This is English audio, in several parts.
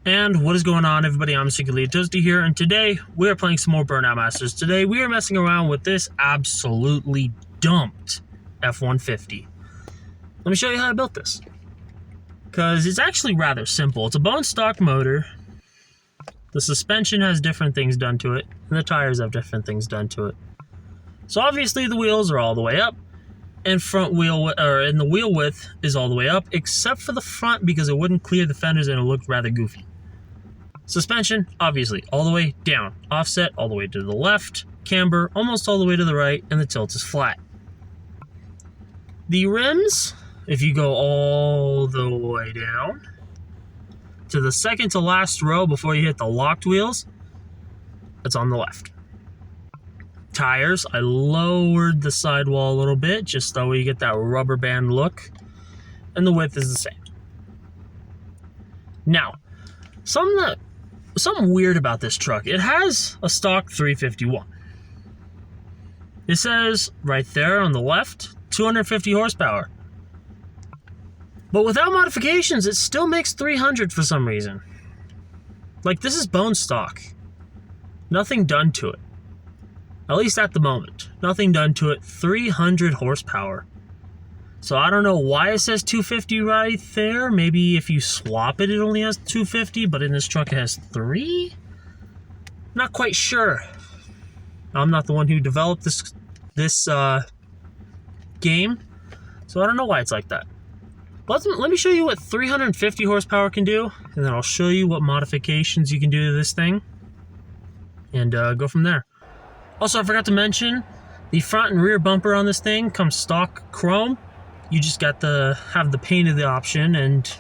And what is going on, everybody? I'm Secretly Toasty here, and today we are playing some more Burnout Masters. Today we are messing around with this absolutely dumped F-150. Let me show you how I built this, because it's actually rather simple. It's a bone stock motor. The suspension has different things done to it, and the tires have different things done to it. So obviously the wheels are all the way up, and the wheel width is all the way up, except for the front because it wouldn't clear the fenders and it looked rather goofy. Suspension, obviously, all the way down. Offset, all the way to the left. Camber, almost all the way to the right. And the tilt is flat. The rims, if you go all the way down to the second to last row before you hit the locked wheels, it's on the left. Tires, I lowered the sidewall a little bit, just so you get that rubber band look. And the width is the same. Now, something weird about this truck. It has a stock 351. It says right there on the left, 250 horsepower. But without modifications, it still makes 300 for some reason. Like, this is bone stock. Nothing done to it. At least at the moment. Nothing done to it. 300 horsepower. So I don't know why it says 250 right there. Maybe if you swap it, it only has 250, but in this truck it has 3? Not quite sure. I'm not the one who developed this game, so I don't know why it's like that. But let me show you what 350 horsepower can do, and then I'll show you what modifications you can do to this thing, and go from there. Also, I forgot to mention, the front and rear bumper on this thing comes stock chrome. You just got to have the painted option, and it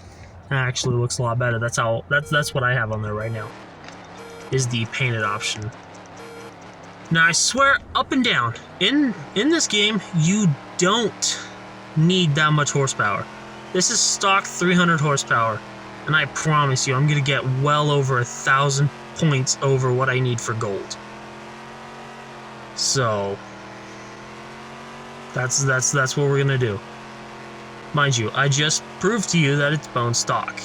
actually looks a lot better. That's what I have on there right now, is the painted option. Now, I swear up and down, in this game, you don't need that much horsepower. This is stock 300 horsepower, and I promise you, I'm gonna get well over 1,000 points over what I need for gold. So that's what we're gonna do. Mind you, I just proved to you that it's bone stock.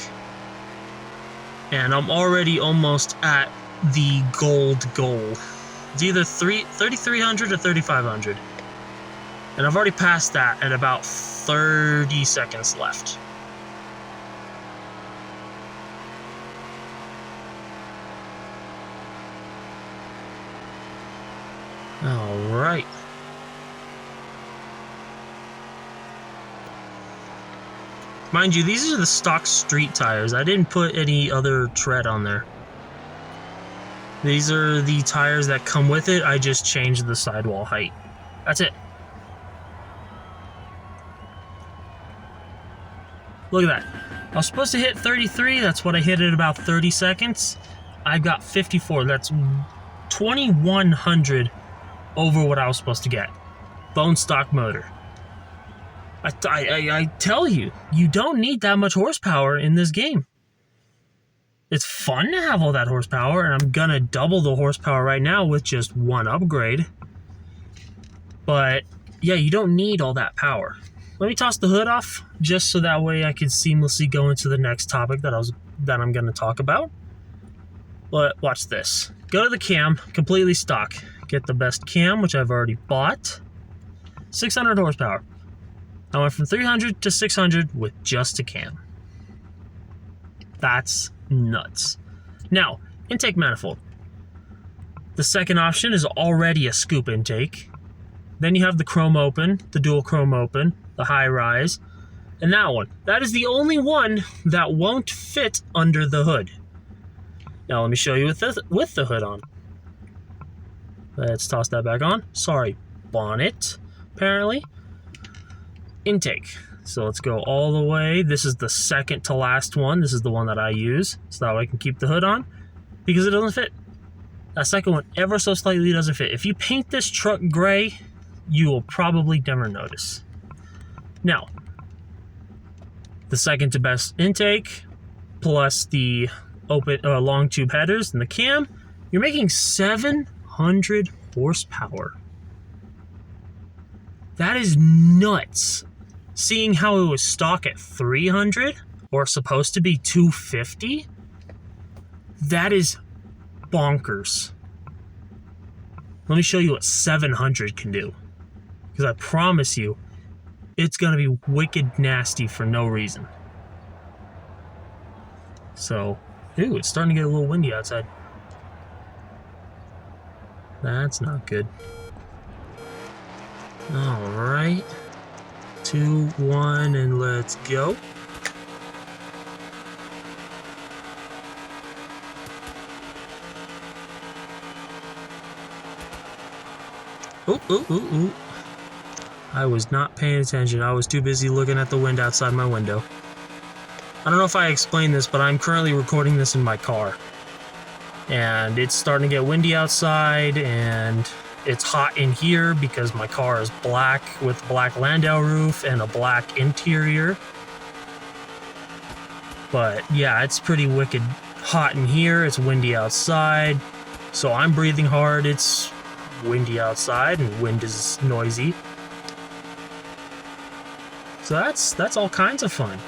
And I'm already almost at the gold goal. It's either 3,300 or 3,500. And I've already passed that at about 30 seconds left. All right. Mind you, these are the stock street tires. I didn't put any other tread on there. These are the tires that come with it. I just changed the sidewall height. That's it. Look at that. I was supposed to hit 33. That's what I hit at about 30 seconds. I got 54. That's 2,100 over what I was supposed to get. Bone stock motor. I tell you, you don't need that much horsepower in this game. It's fun to have all that horsepower, and I'm gonna double the horsepower right now with just one upgrade. But yeah, you don't need all that power. Let me toss the hood off, just so that way I can seamlessly go into the next topic that I'm gonna talk about. But watch this. Go to the cam, completely stock. Get the best cam, which I've already bought. 600 horsepower. I went from 300 to 600 with just a cam. That's nuts. Now, intake manifold. The second option is already a scoop intake. Then you have the chrome open, the dual chrome open, the high rise, and that one. That is the only one that won't fit under the hood. Now let me show you with the hood on. Let's toss that back on. Sorry, bonnet, apparently. Intake. So let's go all the way. This is the second to last one. This is the one that I use, so that way I can keep the hood on, because it doesn't fit. That second one ever so slightly doesn't fit. If you paint this truck gray, you will probably never notice. Now, the second to best intake, plus the open long tube headers and the cam, you're making 700 horsepower. That is nuts. Seeing how it was stock at 300, or supposed to be 250, That is bonkers. Let me show you what 700 can do. Because I promise you, it's going to be wicked nasty for no reason. So, ooh, it's starting to get a little windy outside. That's not good. Alright. 2, 1, and let's go. Ooh, ooh, ooh, ooh. I was not paying attention. I was too busy looking at the wind outside my window. I don't know if I explained this, but I'm currently recording this in my car. And it's starting to get windy outside, and it's hot in here because my car is black with a black Landau roof and a black interior. But yeah, it's pretty wicked hot in here. It's windy outside, so I'm breathing hard. It's windy outside and wind is noisy. So that's all kinds of fun.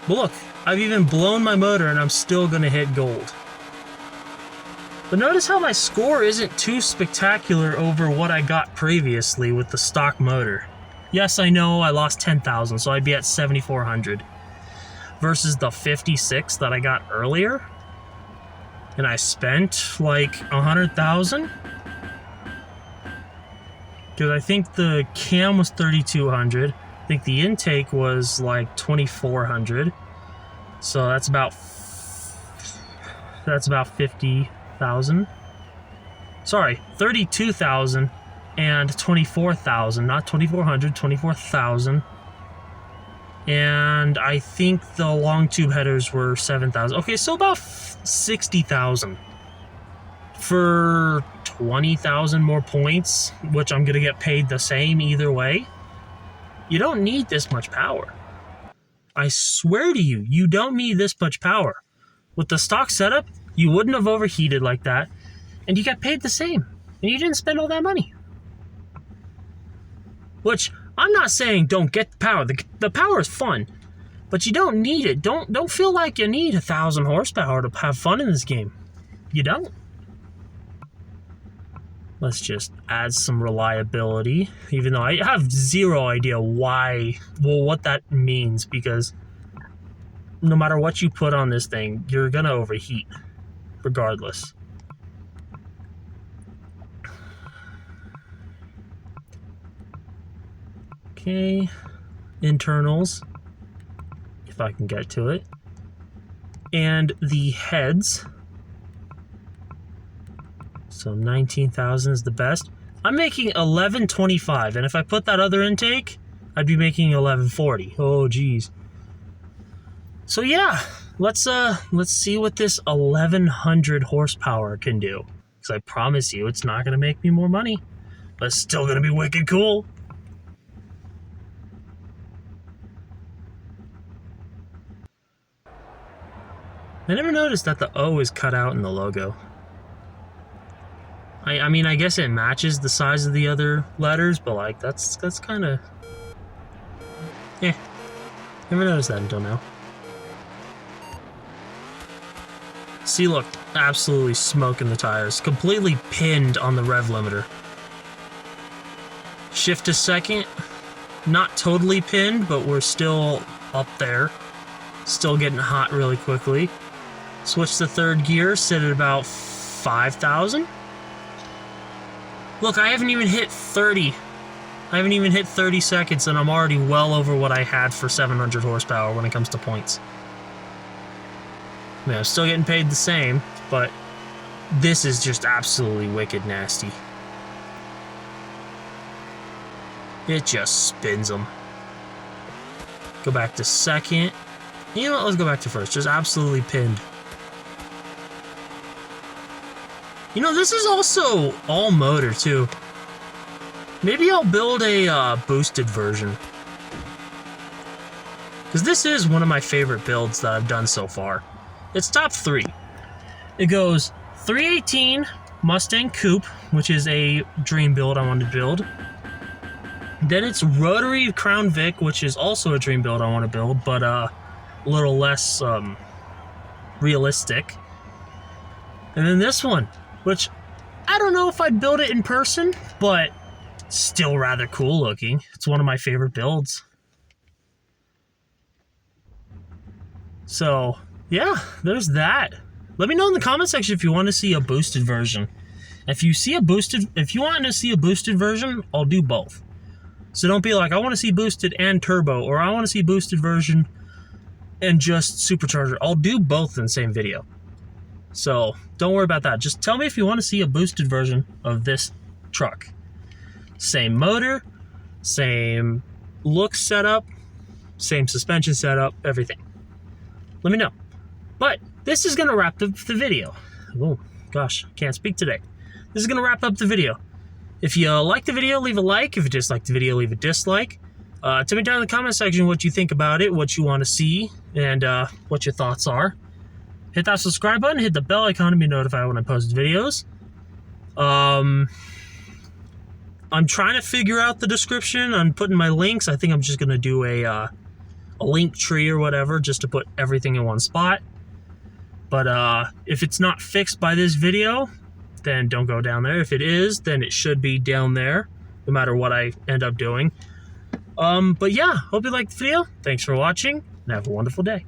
But look, I've even blown my motor and I'm still gonna hit gold. But notice how my score isn't too spectacular over what I got previously with the stock motor. Yes, I know I lost 10,000, so I'd be at 7,400 versus the 56 that I got earlier. And I spent like 100,000. Because I think the cam was 3,200. I think the intake was like 2,400. So that's about 50,000. Sorry, 32,000 and 24,000, not 2,400, 24,000. And I think the long tube headers were 7,000. Okay, so about 60,000 for 20,000 more points, which I'm gonna get paid the same either way. You don't need this much power. I swear to you, you don't need this much power. With the stock setup, you wouldn't have overheated like that, and you got paid the same, and you didn't spend all that money. Which, I'm not saying don't get the power. The power is fun, but you don't need it. Don't feel like you need 1,000 horsepower to have fun in this game. You don't. Let's just add some reliability, even though I have zero idea what that means, because no matter what you put on this thing, you're gonna overheat, regardless. Okay, internals, if I can get to it. And the heads. So 19,000 is the best. I'm making 1125, and if I put that other intake, I'd be making 1140. Oh geez. So yeah, let's see what this 1,100 horsepower can do. Because I promise you, it's not gonna make me more money, but it's still gonna be wicked cool. I never noticed that the O is cut out in the logo. I mean, I guess it matches the size of the other letters, but like, that's kind of... Eh. Never noticed that until now. See, look. Absolutely smoking the tires. Completely pinned on the rev limiter. Shift to second. Not totally pinned, but we're still up there. Still getting hot really quickly. Switch to third gear. Sit at about 5,000. Look, I haven't even hit 30. I haven't even hit 30 seconds, and I'm already well over what I had for 700 horsepower when it comes to points. I mean, I'm still getting paid the same, but this is just absolutely wicked nasty. It just spins them. Go back to second. You know what? Let's go back to first. Just absolutely pinned. You know, this is also all motor, too. Maybe I'll build a boosted version. Because this is one of my favorite builds that I've done so far. It's top 3. It goes 318 Mustang Coupe, which is a dream build I wanted to build. Then it's Rotary Crown Vic, which is also a dream build I want to build, but a little less realistic. And then this one, which I don't know if I'd build it in person, but still rather cool looking. It's one of my favorite builds. So, yeah, there's that. Let me know in the comment section if you want to see a boosted version. If you want to see a boosted version, I'll do both. So don't be like, I want to see boosted and turbo, or I want to see boosted version and just supercharger. I'll do both in the same video. So don't worry about that. Just tell me if you want to see a boosted version of this truck. Same motor, same look setup, same suspension setup, everything. Let me know. But this is going to wrap up the video. Oh, gosh, can't speak today. This is going to wrap up the video. If you like the video, leave a like. If you dislike the video, leave a dislike. Tell me down in the comment section what you think about it, what you want to see, and what your thoughts are. Hit that subscribe button, hit the bell icon to be notified when I post videos. I'm trying to figure out the description. I'm putting my links. I think I'm just going to do a link tree or whatever just to put everything in one spot. But if it's not fixed by this video, then don't go down there. If it is, then it should be down there, no matter what I end up doing. But yeah, hope you liked the video. Thanks for watching, and have a wonderful day.